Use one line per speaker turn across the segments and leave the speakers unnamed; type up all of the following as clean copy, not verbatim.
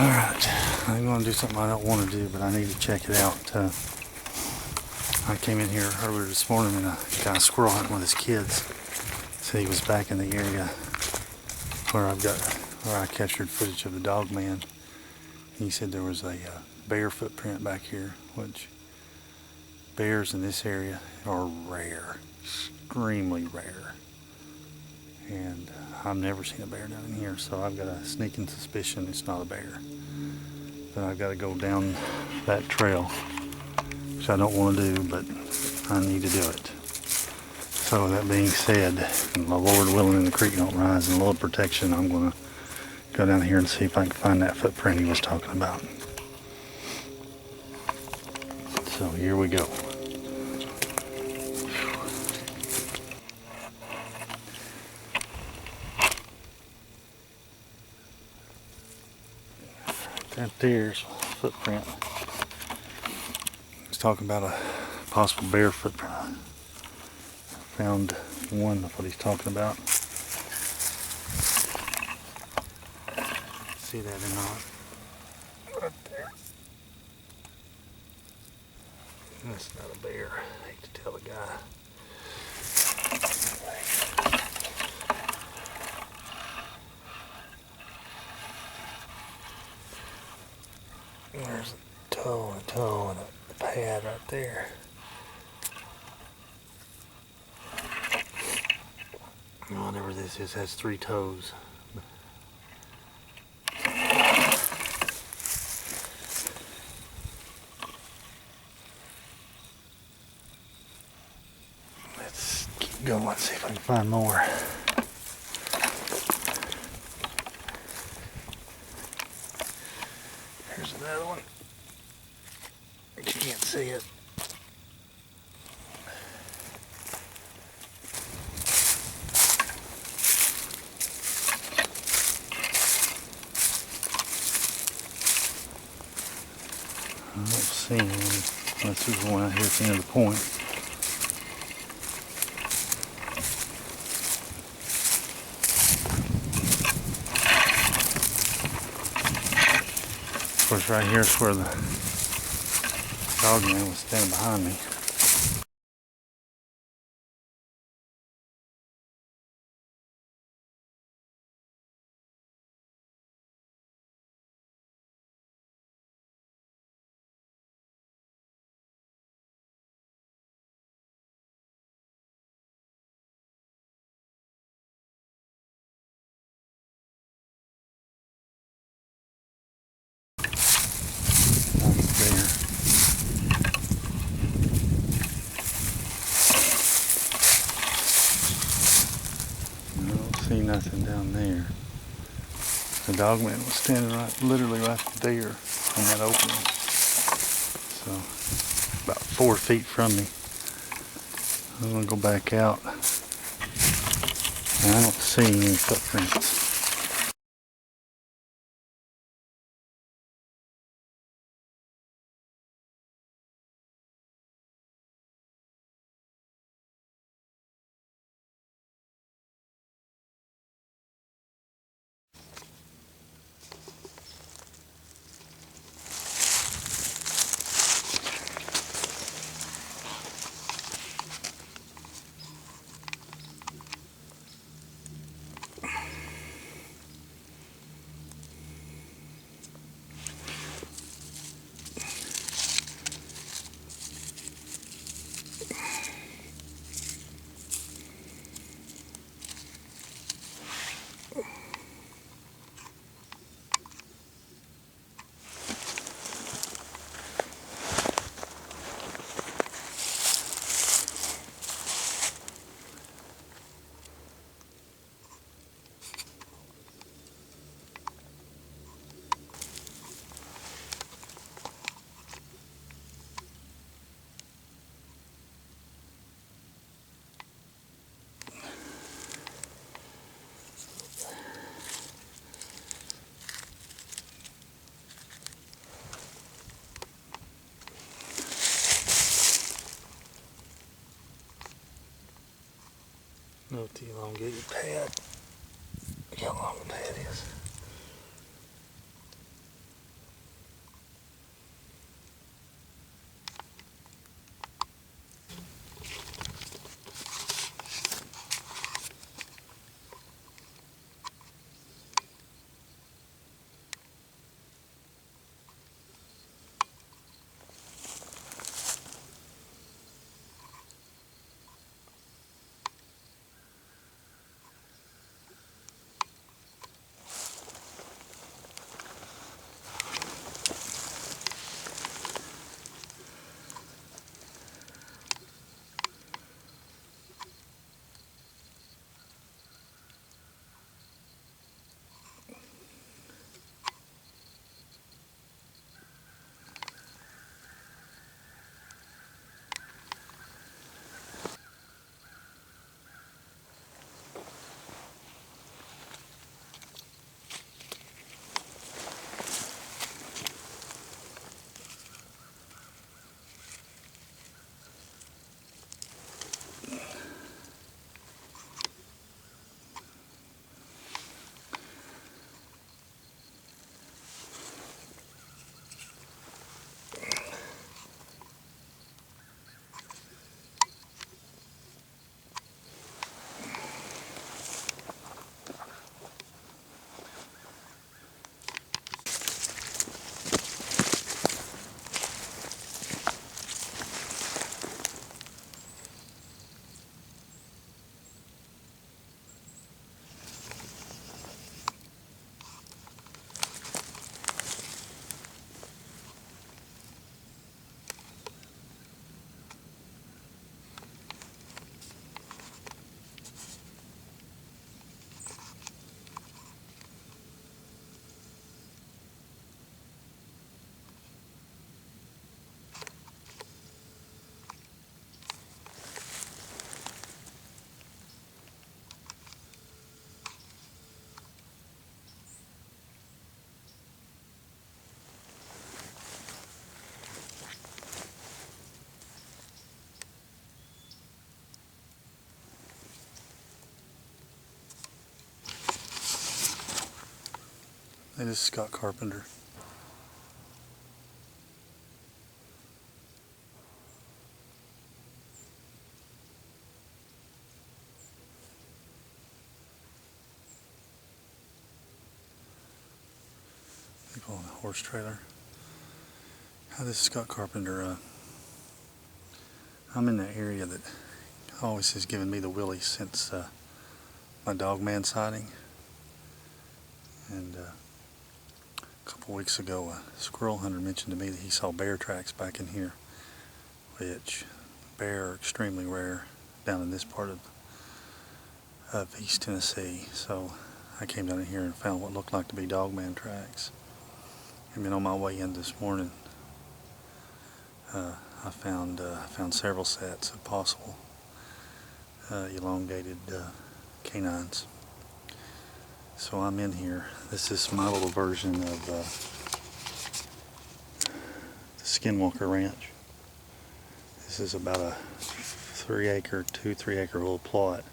Alright, I'm going to do something I don't want to do, but I need to check it out. I came in here earlier this morning and a guy squirrel hunting with his kids. Said he was back in the area where I captured footage of the Dogman. He said there was a bear footprint back here, which bears in this area are rare, extremely rare. And I've never seen a bear down in here, so I've got a sneaking suspicion it's not a bear. But I've got to go down that trail, which I don't want to do, but I need to do it. So that being said, the Lord willing and the creek don't rise and the Lord protection, I'm going to go down here and see if I can find that footprint he was talking about. So here we go. That there's a footprint. He's talking about a possible bear footprint. I found one of what he's talking about. See that or not? Right there. That's not a bear. I hate to tell the guy. There's a toe and a pad right there. Whatever this is has 3 toes. Let's keep going, see if I can find more. Here's another one. You can't see it. I don't see him unless there's one out here at the end of the point. Of course, right here is where the Dogman was standing behind me. See nothing down there. The Dogman was standing literally right there in that opening. So, about 4 feet from me. I'm gonna go back out. And I don't see any footprints. Note the elongated pad. Look how long the pad is. It is Scott Carpenter. They call it a horse trailer. This is Scott Carpenter. I'm in that area that always has given me the willies since my Dogman sighting. And a couple weeks ago, a squirrel hunter mentioned to me that he saw bear tracks back in here, which bear are extremely rare down in this part of East Tennessee. So I came down here and found what looked like to be dogman tracks. And then on my way in this morning, I found several sets of possible elongated canines. So I'm in here. This is my little version of the Skinwalker Ranch. This is about a 3 acre little plot,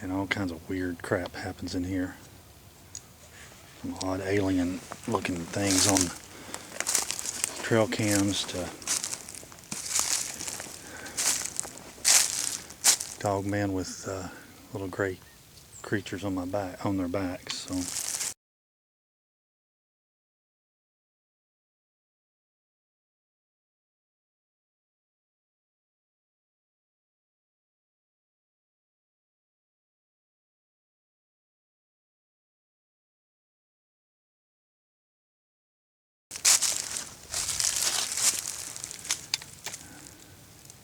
and all kinds of weird crap happens in here. Some odd alien looking things on trail cams to dogmen with little gray creatures on their backs. So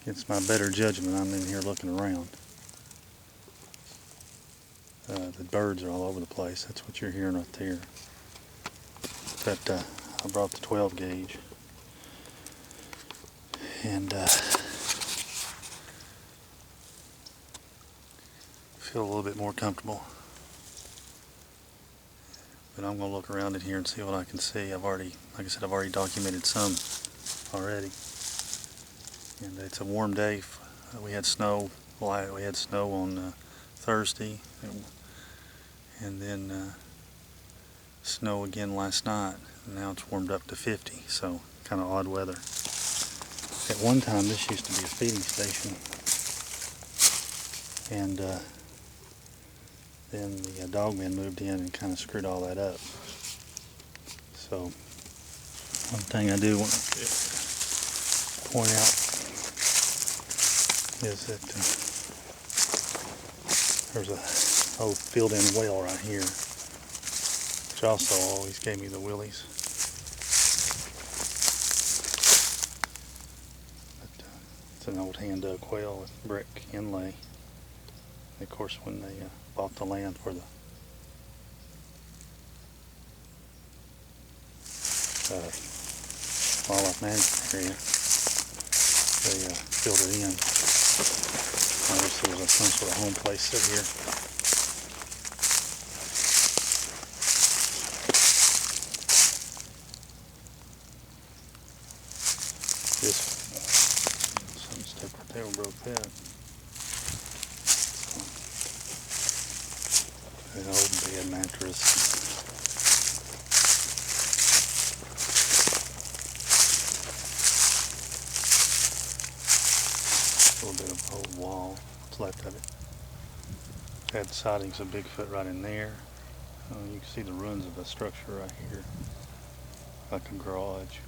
against my better judgment, I'm in here looking around. The birds are all over the place. That's what you're hearing right there. But I brought the 12 gauge, and feel a little bit more comfortable. But I'm going to look around in here and see what I can see. Like I said, I've already documented some already. And it's a warm day. We had snow. We had snow on Thursday, and then snow again last night. And now it's warmed up to 50. So kind of odd weather. At one time, this used to be a feeding station, and then the dogmen moved in and kind of screwed all that up. So one thing I do want to point out is that there's a old filled-in well right here, which also always gave me the willies. But it's an old hand-dug well with brick inlay. And of course, when they bought the land for the wildlife management area, they filled it in. I wish there was some sort of home place set here. Something stuck right there and broke that. An old bed mattress. A little bit of old wall, what's left of it. Had sightings of Bigfoot right in there. You can see the ruins of a structure right here, like a garage.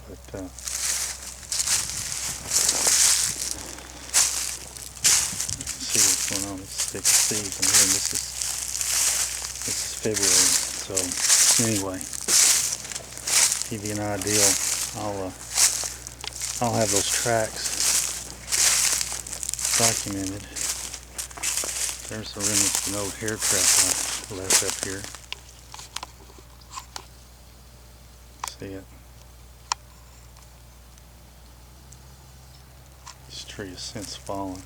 But see what's going on. It's thick seas in here, and this is February. So anyway, to give you an idea, I'll have those tracks documented. There's the remnants of an old hair trap I left up here. See it? This tree has since fallen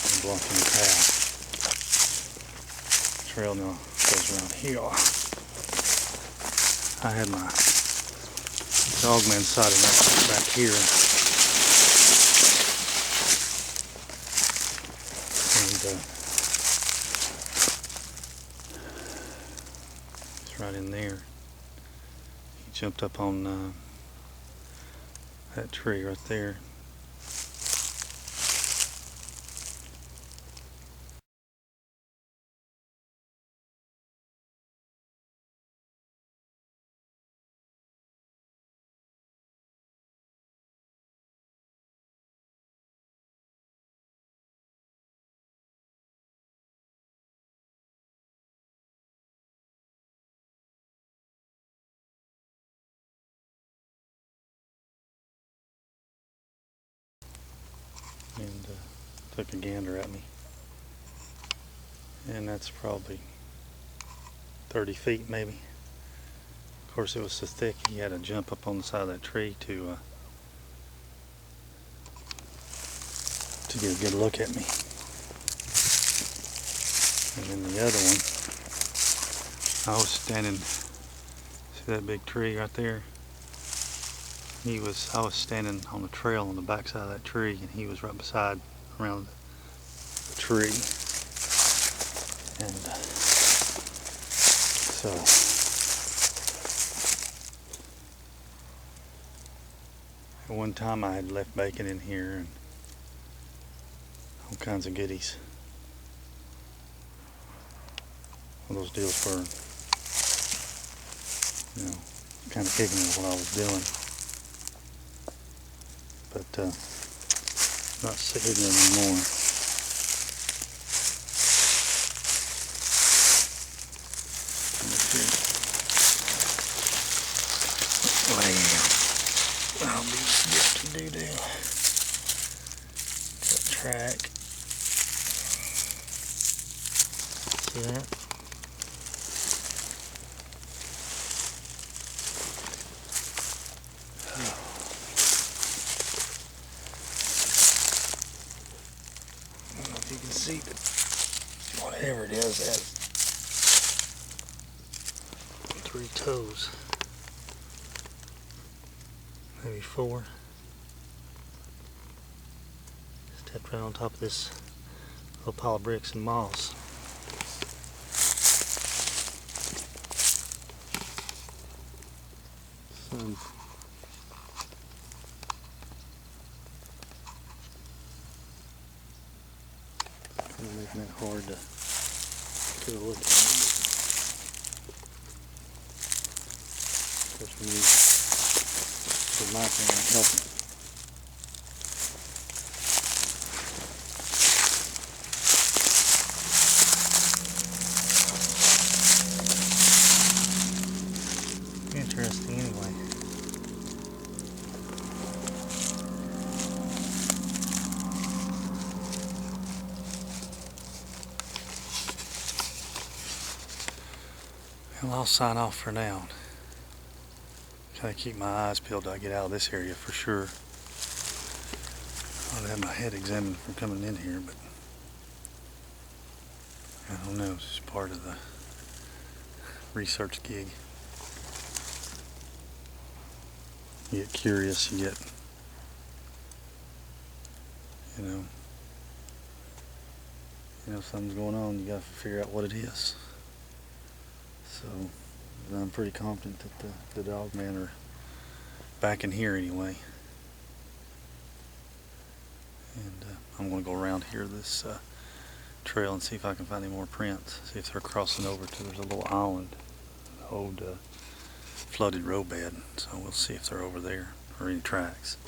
and blocking the path. The trail now goes around here. I had my dogman sighting back here. And it's right in there. He jumped up on that tree right there. And took a gander at me. And that's probably 30 feet maybe. Of course, it was so thick he had to jump up on the side of that tree to get a good look at me. And then the other one, I was standing, see that big tree right there? I was standing on the trail on the backside of that tree, and he was right beside around the tree. And so at one time I had left bacon in here and all kinds of goodies. One of those deals for, kind of ignorant of what I was doing. But not so ignorant anymore. I'll be skipped to doo-doo. Cut track. See that? I don't know if you can see, but whatever it is, it has 3 toes. Maybe 4. Stepped right on top of this little pile of bricks and moss. Sun's kind of making it hard to get a look at it. Of course, we need my thing helping. Interesting anyway. Well, I'll sign off for now. Gotta keep my eyes peeled till I get out of this area for sure. I'll have my head examined from coming in here, but I don't know, it's just part of the research gig. You get curious, you get, if something's going on, you gotta figure out what it is. So I'm pretty confident that the Dogmen are back in here anyway. And I'm going to go around here this trail and see if I can find any more prints. See if they're crossing over to, there's a little island, an old flooded roadbed. So we'll see if they're over there or any tracks.